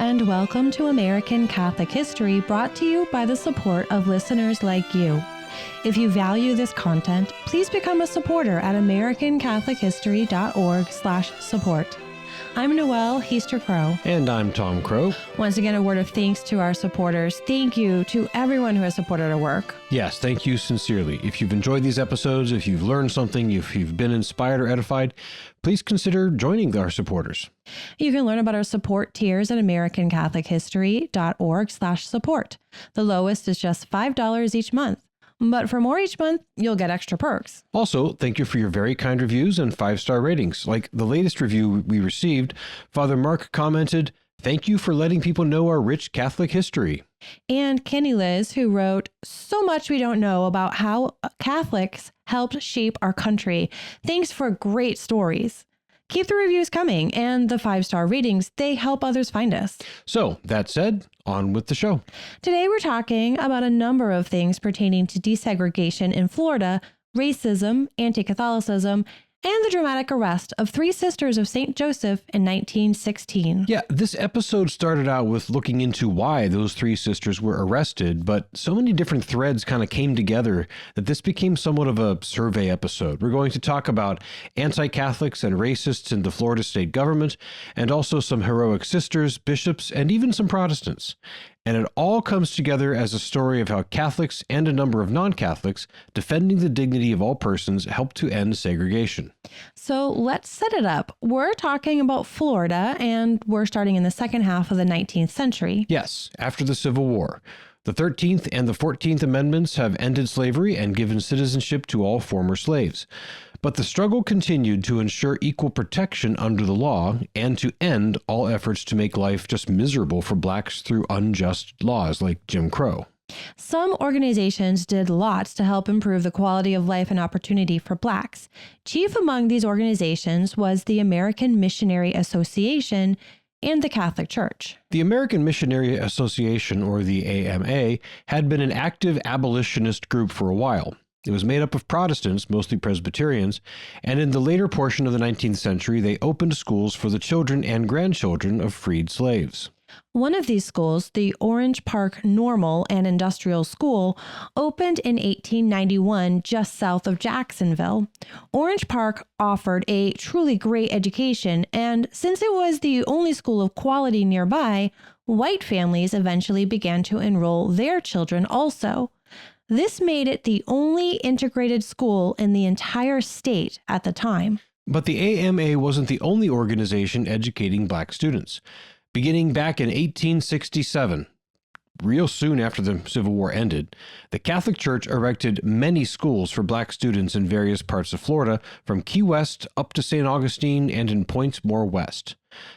and welcome to American Catholic History, brought to you by the support of listeners like you. If you value this content, please become a supporter at americancatholichistory.org/support. I'm Noëlle Crowe. And I'm Tom Crowe. Once again, a word of thanks to our supporters. Thank you to everyone who has supported our work. Yes, thank you sincerely. If you've enjoyed these episodes, if you've learned something, if you've been inspired or edified, please consider joining our supporters. You can learn about our support tiers at americancatholichistory.org/support. The lowest is just $5 each month. But for more each month, you'll get extra perks. Also, thank you for your very kind reviews and 5-star ratings. Like the latest review we received, Father Mark commented, "Thank you for letting people know our rich Catholic history." And Kenny Liz, who wrote, "So much we don't know about how Catholics helped shape our country. Thanks for great stories." Keep the reviews coming, and the 5-star ratings, they help others find us. So, that said, on with the show. Today we're talking about a number of things pertaining to desegregation in Florida, racism, anti-Catholicism, and the dramatic arrest of 3 sisters of St. Joseph in 1916. Yeah, this episode started out with looking into why those 3 sisters were arrested, but so many different threads kind of came together that this became somewhat of a survey episode. We're going to talk about anti-Catholics and racists in the Florida state government, and also some heroic sisters, bishops, and even some Protestants. And it all comes together as a story of how Catholics and a number of non-Catholics defending the dignity of all persons helped to end segregation. So let's set it up. We're talking about Florida, and we're starting in the second half of the 19th century. Yes, after the Civil War. The 13th and the 14th Amendments have ended slavery and given citizenship to all former slaves. But the struggle continued to ensure equal protection under the law and to end all efforts to make life just miserable for blacks through unjust laws like Jim Crow. Some organizations did lots to help improve the quality of life and opportunity for blacks. Chief among these organizations was the American Missionary Association and the Catholic Church. The American Missionary Association, or the AMA, had been an active abolitionist group for a while. It was made up of Protestants, mostly Presbyterians, and in the later portion of the 19th century, they opened schools for the children and grandchildren of freed slaves. One of these schools, the Orange Park Normal and Industrial School, opened in 1891 just south of Jacksonville. Orange Park offered a truly great education, and since it was the only school of quality nearby, white families eventually began to enroll their children also. This made it the only integrated school in the entire state at the time. But the AMA wasn't the only organization educating black students. Beginning back in 1867, real soon after the Civil War ended, the Catholic Church erected many schools for black students in various parts of Florida, from Key West up to St. Augustine and in points more west.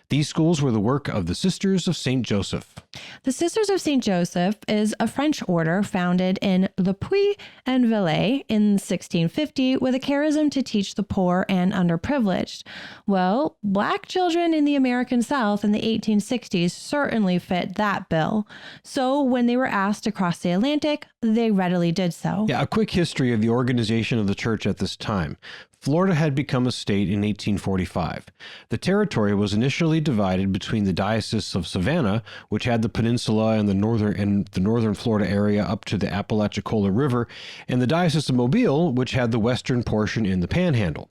These schools were the work of the Sisters of St. Joseph. The Sisters of St. Joseph is a French order founded in Le Puy-en-Velay in 1650 with a charism to teach the poor and underprivileged. Well, black children in the American South in the 1860s certainly fit that bill. So when they were asked to cross the Atlantic, they readily did so. Yeah, a quick history of the organization of the church at this time. Florida had become a state in 1845. The territory was initially divided between the Diocese of Savannah, which had the peninsula and the northern Florida area up to the Apalachicola River, and the Diocese of Mobile, which had the western portion in the Panhandle.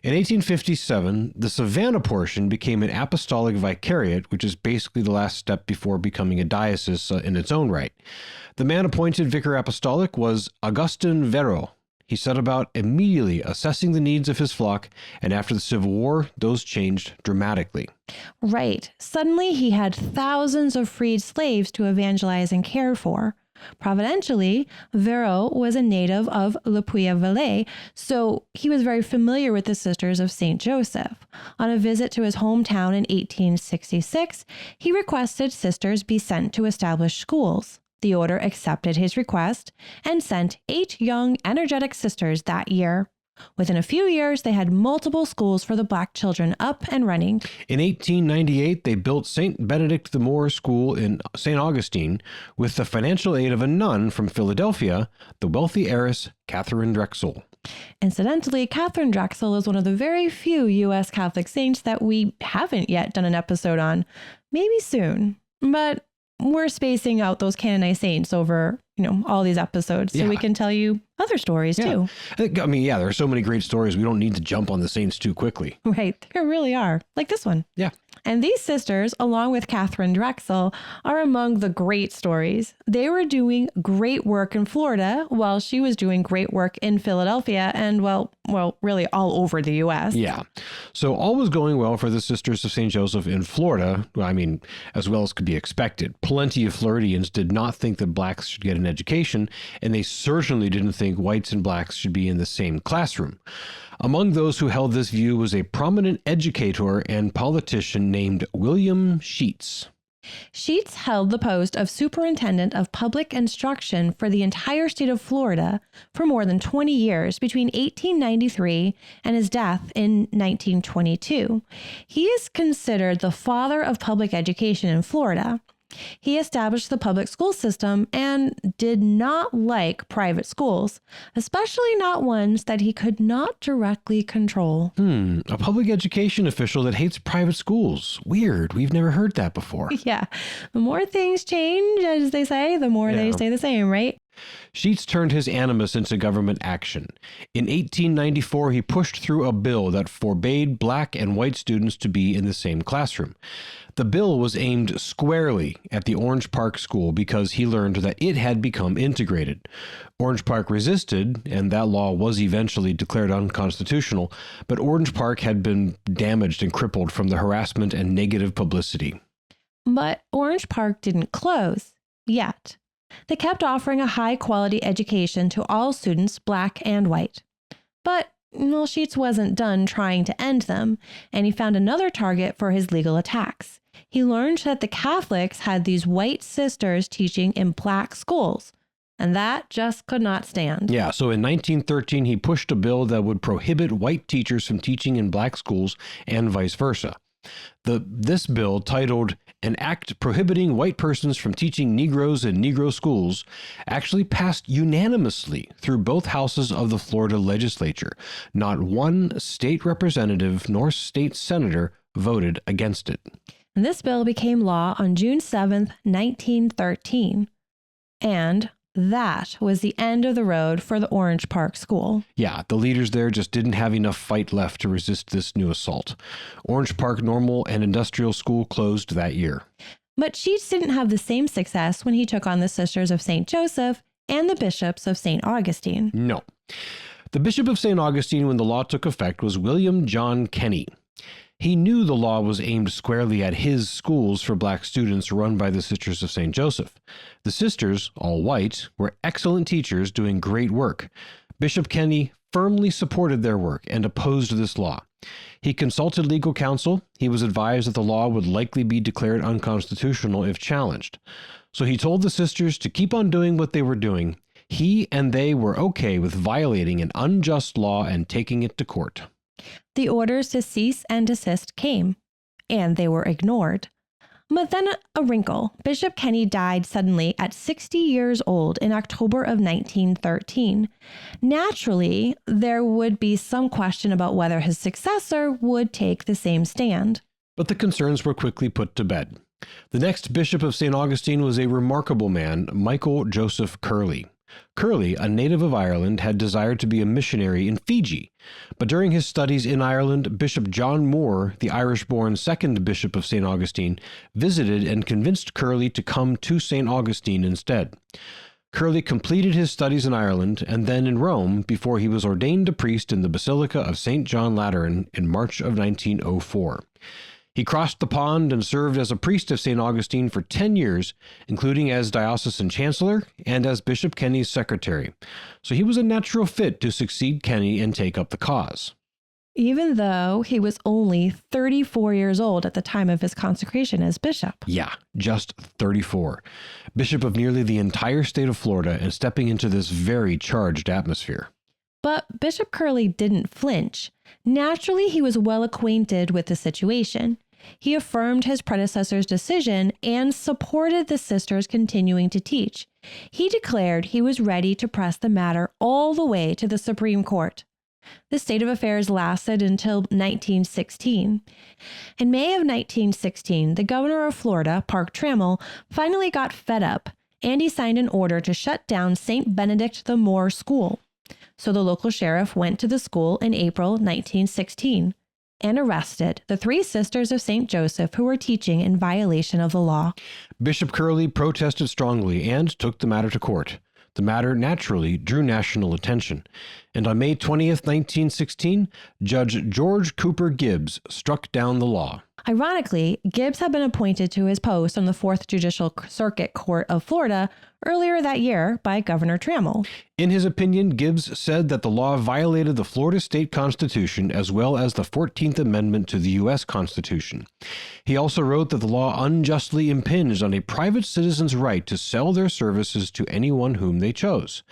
In 1857, the Savannah portion became an apostolic vicariate, which is basically the last step before becoming a diocese in its own right. The man appointed vicar apostolic was Augustine Vero. He set about immediately assessing the needs of his flock, and after the Civil War, those changed dramatically. Right. Suddenly, he had thousands of freed slaves to evangelize and care for. Providentially, Vero was a native of Le Puy-en-Velay, so he was very familiar with the Sisters of St. Joseph. On a visit to his hometown in 1866, he requested sisters be sent to establish schools. The order accepted his request and sent 8 young, energetic sisters that year. Within a few years, they had multiple schools for the black children up and running. In 1898, they built St. Benedict the Moor School in St. Augustine with the financial aid of a nun from Philadelphia, the wealthy heiress Catherine Drexel. Incidentally, Catherine Drexel is one of the very few U.S. Catholic saints that we haven't yet done an episode on. Maybe soon. But we're spacing out those canonized saints over, all these episodes so we can tell you other stories too. I mean, there are so many great stories. We don't need to jump on the saints too quickly. Right. There really are. Like this one. Yeah. And these sisters, along with Catherine Drexel, are among the great stories. They were doing great work in Florida while she was doing great work in Philadelphia and, well, really all over the U.S. Yeah. So all was going well for the Sisters of St. Joseph in Florida. I mean, as well as could be expected. Plenty of Floridians did not think that blacks should get an education, and they certainly didn't think whites and blacks should be in the same classroom. Among those who held this view was a prominent educator and politician named William Sheets. Sheets held the post of superintendent of public instruction for the entire state of Florida for more than 20 years between 1893 and his death in 1922. He is considered the father of public education in Florida. He established the public school system and did not like private schools, especially not ones that he could not directly control. A public education official that hates private schools. Weird. We've never heard that before. Yeah. The more things change, as they say, the more they stay the same, right? Sheets turned his animus into government action. In 1894, he pushed through a bill that forbade black and white students to be in the same classroom. The bill was aimed squarely at the Orange Park School because he learned that it had become integrated. Orange Park resisted, and that law was eventually declared unconstitutional, but Orange Park had been damaged and crippled from the harassment and negative publicity. But Orange Park didn't close yet. They kept offering a high-quality education to all students, black and white. But Sheets wasn't done trying to end them, and he found another target for his legal attacks. He learned that the Catholics had these white sisters teaching in black schools, and that just could not stand. Yeah, so in 1913, he pushed a bill that would prohibit white teachers from teaching in black schools and vice versa. This bill, titled An Act Prohibiting White Persons from Teaching Negroes in Negro Schools, actually passed unanimously through both houses of the Florida legislature. Not one state representative nor state senator voted against it. And this bill became law on June 7th, 1913. And that was the end of the road for the Orange Park School. Yeah, the leaders there just didn't have enough fight left to resist this new assault. Orange Park Normal and Industrial School closed that year. But Sheets didn't have the same success when he took on the Sisters of St. Joseph and the Bishops of St. Augustine. No. The Bishop of St. Augustine, when the law took effect, was William John Kenny. He knew the law was aimed squarely at his schools for black students run by the Sisters of St. Joseph. The sisters, all white, were excellent teachers doing great work. Bishop Kenny firmly supported their work and opposed this law. He consulted legal counsel. He was advised that the law would likely be declared unconstitutional if challenged. So he told the sisters to keep on doing what they were doing. He and they were okay with violating an unjust law and taking it to court. The orders to cease and desist came, and they were ignored. But then a wrinkle. Bishop Kenny died suddenly at 60 years old in October of 1913. Naturally, there would be some question about whether his successor would take the same stand. But the concerns were quickly put to bed. The next Bishop of St. Augustine was a remarkable man, Michael Joseph Curley. Curley, a native of Ireland, had desired to be a missionary in Fiji, but during his studies in Ireland, Bishop John Moore, the Irish-born second Bishop of St. Augustine, visited and convinced Curley to come to St. Augustine instead. Curley completed his studies in Ireland and then in Rome before he was ordained a priest in the Basilica of St. John Lateran in March of 1904. He crossed the pond and served as a priest of St. Augustine for 10 years, including as diocesan chancellor and as Bishop Kenny's secretary. So he was a natural fit to succeed Kenny and take up the cause. Even though he was only 34 years old at the time of his consecration as bishop. Yeah, just 34. Bishop of nearly the entire state of Florida and stepping into this very charged atmosphere. But Bishop Curley didn't flinch. Naturally, he was well acquainted with the situation. He affirmed his predecessor's decision and supported the sisters continuing to teach. He declared he was ready to press the matter all the way to the Supreme Court. This state of affairs lasted until 1916. In May of 1916, the governor of Florida, Park Trammell, finally got fed up, and he signed an order to shut down St. Benedict the Moor School. So the local sheriff went to the school in April 1916 and arrested the 3 sisters of St. Joseph who were teaching in violation of the law. Bishop Curley protested strongly and took the matter to court. The matter naturally drew national attention, and on May 20th, 1916, Judge George Cooper Gibbs struck down the law. Ironically, Gibbs had been appointed to his post on the 4th Judicial Circuit Court of Florida earlier that year by Governor Trammell. In his opinion, Gibbs said that the law violated the Florida state constitution as well as the 14th Amendment to the U.S. Constitution. He also wrote that the law unjustly impinged on a private citizen's right to sell their services to anyone whom they chose.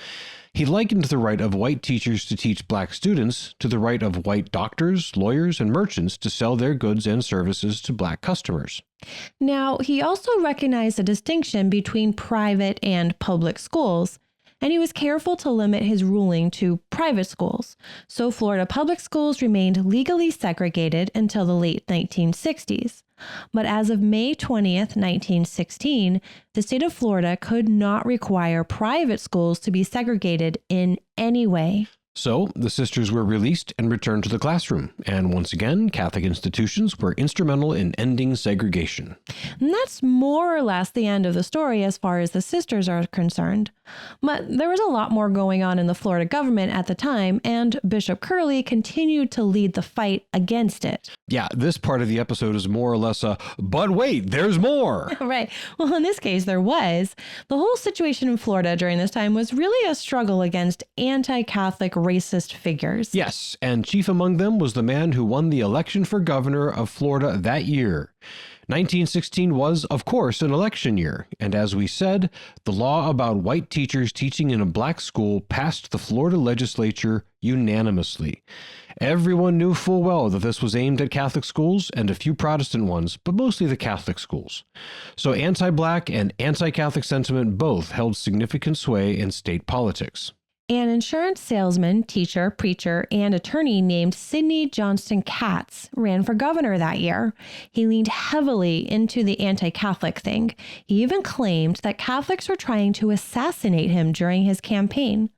He likened the right of white teachers to teach black students to the right of white doctors, lawyers, and merchants to sell their goods and services to black customers. Now, he also recognized a distinction between private and public schools, and he was careful to limit his ruling to private schools. So Florida public schools remained legally segregated until the late 1960s. But as of May 20th, 1916, the state of Florida could not require private schools to be segregated in any way. So the sisters were released and returned to the classroom, and once again, Catholic institutions were instrumental in ending segregation. And that's more or less the end of the story as far as the sisters are concerned. But there was a lot more going on in the Florida government at the time, and Bishop Curley continued to lead the fight against it. Yeah, this part of the episode is more or less a, but wait, there's more. Right. Well, in this case, there was. The whole situation in Florida during this time was really a struggle against anti-Catholic racist figures. Yes, and chief among them was the man who won the election for governor of Florida that year. 1916 was, of course, an election year, and as we said, the law about white teachers teaching in a black school passed the Florida legislature unanimously. Everyone knew full well that this was aimed at Catholic schools and a few Protestant ones, but mostly the Catholic schools. So anti-black and anti-Catholic sentiment both held significant sway in state politics. An insurance salesman, teacher, preacher, and attorney named Sidney Johnston Katz ran for governor that year. He leaned heavily into the anti-Catholic thing. He even claimed that Catholics were trying to assassinate him during his campaign.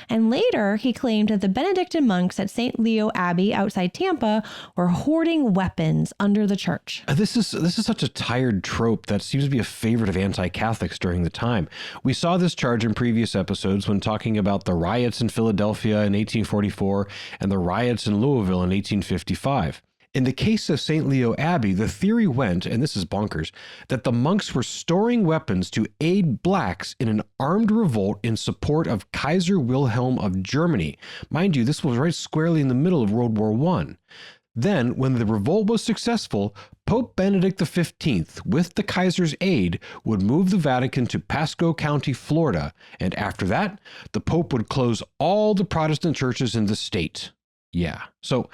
And later, he claimed that the Benedictine monks at St. Leo Abbey outside Tampa were hoarding weapons under the church. This is such a tired trope that seems to be a favorite of anti-Catholics during the time. We saw this charge in previous episodes when talking about the riots in Philadelphia in 1844 and the riots in Louisville in 1855. In the case of St. Leo Abbey, the theory went, and this is bonkers, that the monks were storing weapons to aid blacks in an armed revolt in support of Kaiser Wilhelm of Germany. Mind you, this was right squarely in the middle of World War I. Then, when the revolt was successful, Pope Benedict XV, with the Kaiser's aid, would move the Vatican to Pasco County, Florida, and after that, the Pope would close all the Protestant churches in the state. Yeah. So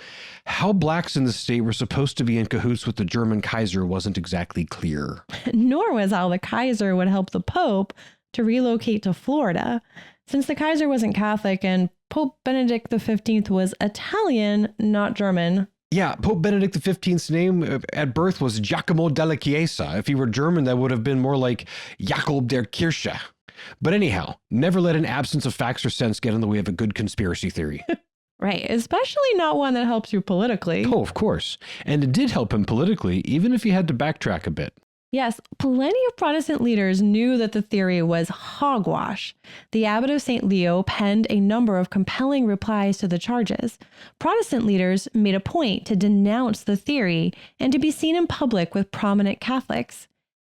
how blacks in the state were supposed to be in cahoots with the German Kaiser wasn't exactly clear. Nor was how the Kaiser would help the Pope to relocate to Florida. Since the Kaiser wasn't Catholic and Pope Benedict XV was Italian, not German. Yeah, Pope Benedict XV's name at birth was Giacomo della Chiesa. If he were German, that would have been more like Jakob der Kirche. But anyhow, never let an absence of facts or sense get in the way of a good conspiracy theory. Right, especially not one that helps you politically. Oh, of course. And it did help him politically, even if he had to backtrack a bit. Yes, plenty of Protestant leaders knew that the theory was hogwash. The abbot of St. Leo penned a number of compelling replies to the charges. Protestant leaders made a point to denounce the theory and to be seen in public with prominent Catholics.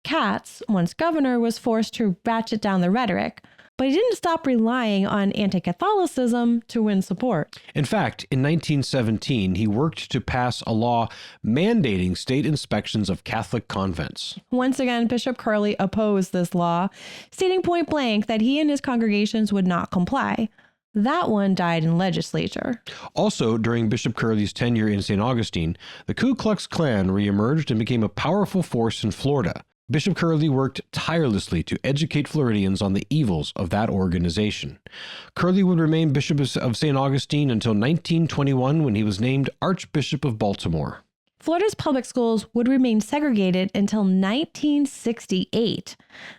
Katz, once governor, was forced to ratchet down the rhetoric, but he didn't stop relying on anti-Catholicism to win support. In fact, in 1917, he worked to pass a law mandating state inspections of Catholic convents. Once again, Bishop Curley opposed this law, stating point blank that he and his congregations would not comply. That one died in legislature. Also, during Bishop Curley's tenure in St. Augustine, the Ku Klux Klan reemerged and became a powerful force in Florida. Bishop Curley worked tirelessly to educate Floridians on the evils of that organization. Curley would remain Bishop of St. Augustine until 1921 when he was named Archbishop of Baltimore. Florida's public schools would remain segregated until 1968.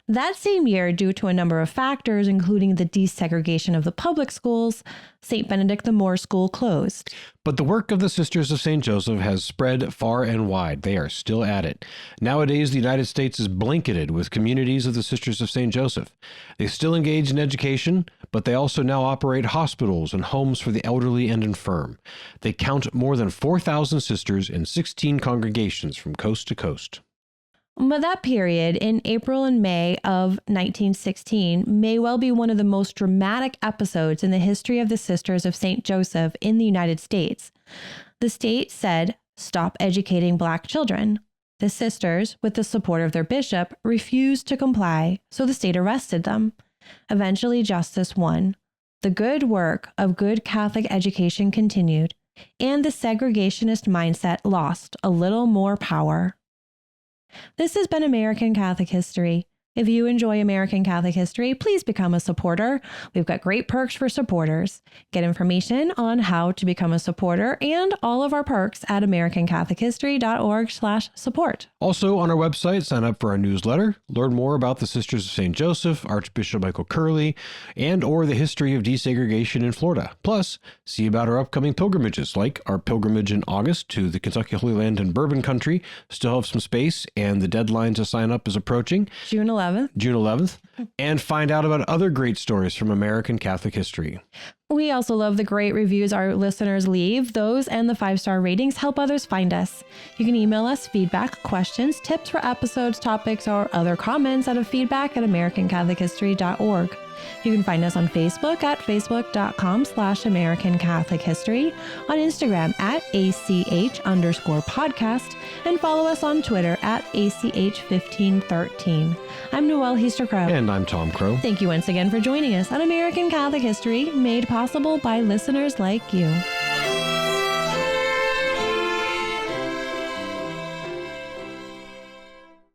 That same year, due to a number of factors, including the desegregation of the public schools, St. Benedict the Moor School closed. But the work of the Sisters of St. Joseph has spread far and wide. They are still at it. Nowadays, the United States is blanketed with communities of the Sisters of St. Joseph. They still engage in education, but they also now operate hospitals and homes for the elderly and infirm. They count more than 4,000 sisters in 16 congregations from coast to coast. But that period, in April and May of 1916, may well be one of the most dramatic episodes in the history of the Sisters of St. Joseph in the United States. The state said, "Stop educating Black children." The sisters, with the support of their bishop, refused to comply, so the state arrested them. Eventually, justice won. The good work of good Catholic education continued, and the segregationist mindset lost a little more power. This has been American Catholic History. If you enjoy American Catholic History, please become a supporter. We've got great perks for supporters. Get information on how to become a supporter and all of our perks at americancatholichistory.org/support. Also, on our website, sign up for our newsletter, learn more about the Sisters of St. Joseph, Archbishop Michael Curley, and or the history of desegregation in Florida. Plus, see about our upcoming pilgrimages, like our pilgrimage in August to the Kentucky Holy Land and Bourbon Country. Still have some space, and the deadline to sign up is approaching. June 11th. And find out about other great stories from American Catholic history. We also love the great reviews our listeners leave. Those and the 5-star ratings help others find us. You can email us feedback, questions, tips for episodes, topics, or other comments at feedback@americancatholichistory.org. You can find us on Facebook at facebook.com/American Catholic History, on Instagram at ACH_podcast, and follow us on Twitter at ACH1513. I'm Noëlle Crowe. And I'm Tom Crowe. Thank you once again for joining us on American Catholic History, made possible by listeners like you.